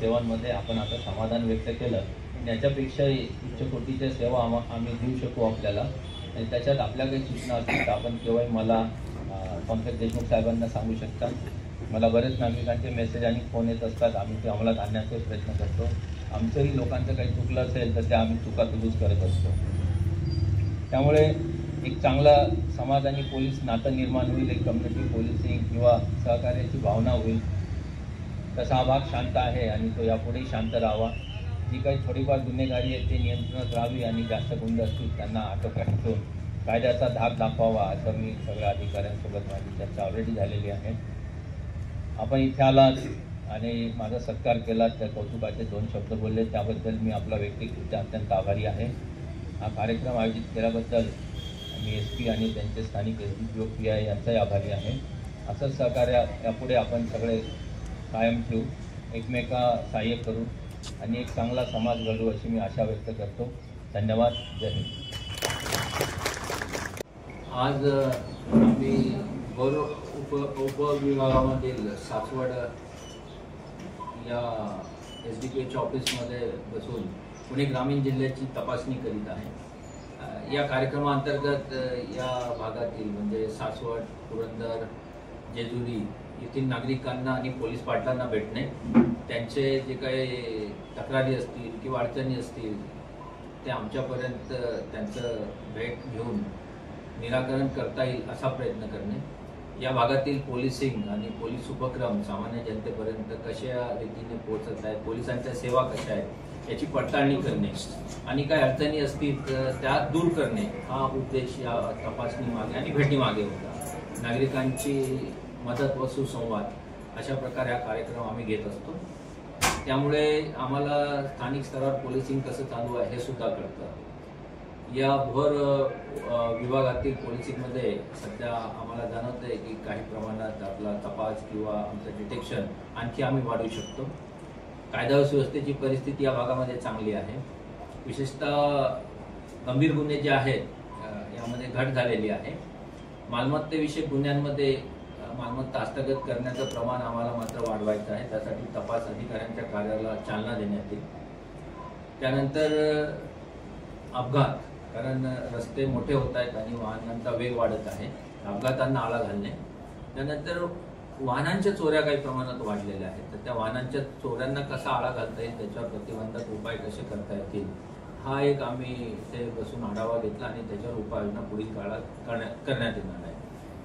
सेवांमध्ये आपण आता समाधान व्यक्त केलं, याच्यापेक्षा उच्च कोटीच्या सेवा आम्ही देऊ शकू आपल्याला। आणि त्याच्यात आपल्या काही सूचना असतील तर आपण केव्हाही मला पंकज देशमुख साहेबांना सांगू शकता। मला बरेच नागरिकांचे मेसेज आणि फोन येत असतात, आम्ही ते अंमलात आणण्याचा प्रयत्न करतो। आमचंही लोकांचं काही चुकलं असेल तर ते आम्ही चुका दुरुस्त करत असतो। त्यामुळे एक चांगला समाज आणि पोलीस नातं निर्माण होईल, एक कम्युनिटी पोलिसिंग किंवा सहकार्याची भावना होईल। तसा हा भाग शांत आहे आणि तो यापुढेही शांत राहावा। जी काही थोडीफार गुन्हेगारी आहे ते नियंत्रणात राहावी आणि जास्त गुंड असतील त्यांना आटोक्यात ठेवून कायद्याचा धाक दाखवावा, असं मी सगळ्या अधिकाऱ्यांसोबत माझी चर्चा ऑलरेडी झालेली आहे। आपण इथे आलात आणि माझा सत्कार केला, त्या कौतुकाचे 2 शब्द बोलले, त्याबद्दल मी आपला व्यक्तिगत अत्यंत आभारी आहे। हा कार्यक्रम आयोजित केल्याबद्दल मी SP आणि त्यांचे स्थानिक SDPO PI यांचाही आभारी आहे। असंच सहकार्य यापुढे आपण सगळे कायम ठेवू, एकमेका सहाय्य करू आणि एक चांगला समाज घडवू अशी मी आशा व्यक्त करतो। धन्यवाद। जय हिंद। आज आम्ही उपविभागामधील सासवड या SDPOच्या ऑफिसमध्ये बसून पुणे ग्रामीण जिल्ह्याची तपासणी करीत आहे। या कार्यक्रमाअंतर्गत या भागातील म्हणजे सासवड, पुरंदर, जेजुरी येथील नागरिकांना आणि पोलीस पाटलांना भेटणे, त्यांचे जे काही तक्रारी असतील किंवा अडचणी असतील ते आमच्यापर्यंत त्यांचं भेट घेऊन निराकरण करता येईल असा प्रयत्न करणे, या भागातील पोलिसिंग आणि पोलीस उपक्रम सामान्य जनतेपर्यंत कशा रीतीने पोहोचत आहेत, पोलिसांच्या सेवा कशा आहेत याची पडताळणी करणे आणि काय अडचणी असतील तर त्या दूर करणे हा उद्देश या तपासणी मागे आणि भेटी मागे होता। नागरिकांची मदत व सुसंवाद अशा प्रकारे हा कार्यक्रम आम्ही घेत असतो। त्यामुळे आम्हाला स्थानिक स्तरावर पोलिसिंग कसं चालू आहे हे सुद्धा कळतं। या भर विभागातील पोलिसिंगमध्ये सध्या आम्हाला जाणवत आहे की काही प्रमाणात आपला तपास किंवा आमचं डिटेक्शन आणखी आम्ही वाढवू शकतो। कायदा व सुव्यवस्थेची परिस्थिती या भागामध्ये चांगली आहे। विशेषतः गंभीर गुन्हे जे आहेत यामध्ये घट झालेली आहे। मालमत्तेविषयक गुन्ह्यांमध्ये मालमत्ता हस्तगत करण्याचं प्रमाण आम्हाला मात्र वाढवायचं आहे। त्यासाठी तपास अधिकाऱ्यांच्या कार्याला चालना देण्यात येईल। त्यानंतर अपघात, कारण रस्ते मोठे होत आहेत आणि वाहनांचा वेग वाढत आहे, अपघातांना आळा घालणे। त्यानंतर वाहनांच्या चोऱ्या काही प्रमाणात वाढलेल्या आहेत, तर त्या वाहनांच्या चोऱ्यांना कसा आळा घालता येईल, त्याच्यावर प्रतिबंधक उपाय कसे करता येतील हा एक आम्ही ते बसून आढावा घेतला आणि त्याच्यावर उपाययोजना पुढील काळात करण्यात येणार आहे।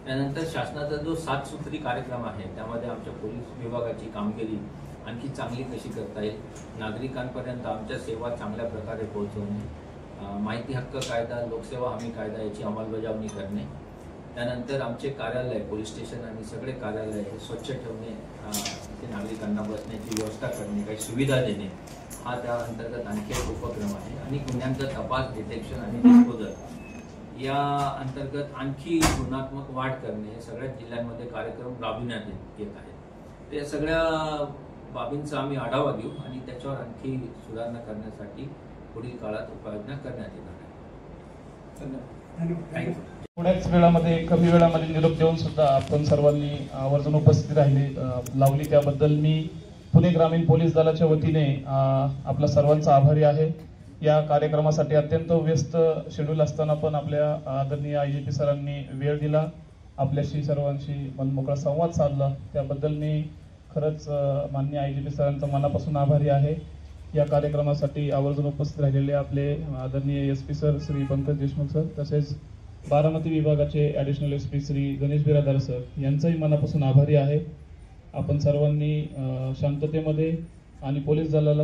त्यानंतर शासनाचा जो 7 सूत्री कार्यक्रम आहे त्यामध्ये आमच्या पोलीस विभागाची कामगिरी आणखी चांगली कशी करता येईल, नागरिकांपर्यंत आमच्या सेवा चांगल्या प्रकारे पोहोचवणे, माहिती हक्क कायदा, लोकसेवा हमी कायदा याची अंमलबजावणी करणे, त्यानंतर आमचे कार्यालय, पोलीस स्टेशन आणि सगळे कार्यालय हे स्वच्छ ठेवणे, ते नागरिकांना बसण्याची व्यवस्था करणे, काही सुविधा देणे हा त्या अंतर्गत आणखी एक उपक्रम आहे। आणि गुन्ह्यांचा तपास, डिटेक्शन आणि डिस्पोजल या अंतर्गत आणखी गुणात्मक वाढ करणे हे सगळ्या जिल्ह्यांमध्ये कार्यक्रम राबविण्यात येत आहेत। ते सगळ्या बाबींचा आम्ही आढावा घेऊ आणि त्याच्यावर आणखी सुधारणा करण्यासाठी पुढील काळात उपाययोजना करण्यात येणार आहे। धन्यवाद। थोड्याच वेळामध्ये, कमी वेळामध्ये निरोप देऊन सुद्धा आपण सर्वांनी आवर्जून उपस्थिती लावली त्याबद्दल मी पुणे ग्रामीण पोलीस दलाच्या वतीने आपला सर्वांचा आभारी आहे। या कार्यक्रमासाठी अत्यंत व्यस्त शेड्यूल असताना पण आपल्या आदरणीय IGP सरांनी वेळ दिला, आपल्याशी सर्वांशी मनमोकळा संवाद साधला, त्याबद्दल मी खरंच माननीय IGP सरांचा मनापासून आभारी आहे। या कार्यक्रमासाठी आवर्जून उपस्थित राहिलेले आपले आदरणीय SP sir Shri Pankaj Deshmukh sir, तसेच बारामती विभागाचे additional SP Shri Ganesh Biradar sir यांचाही मनापासून आभारी आहे। आपण सर्वांनी शांततेमध्ये आणि पोलीस दलाला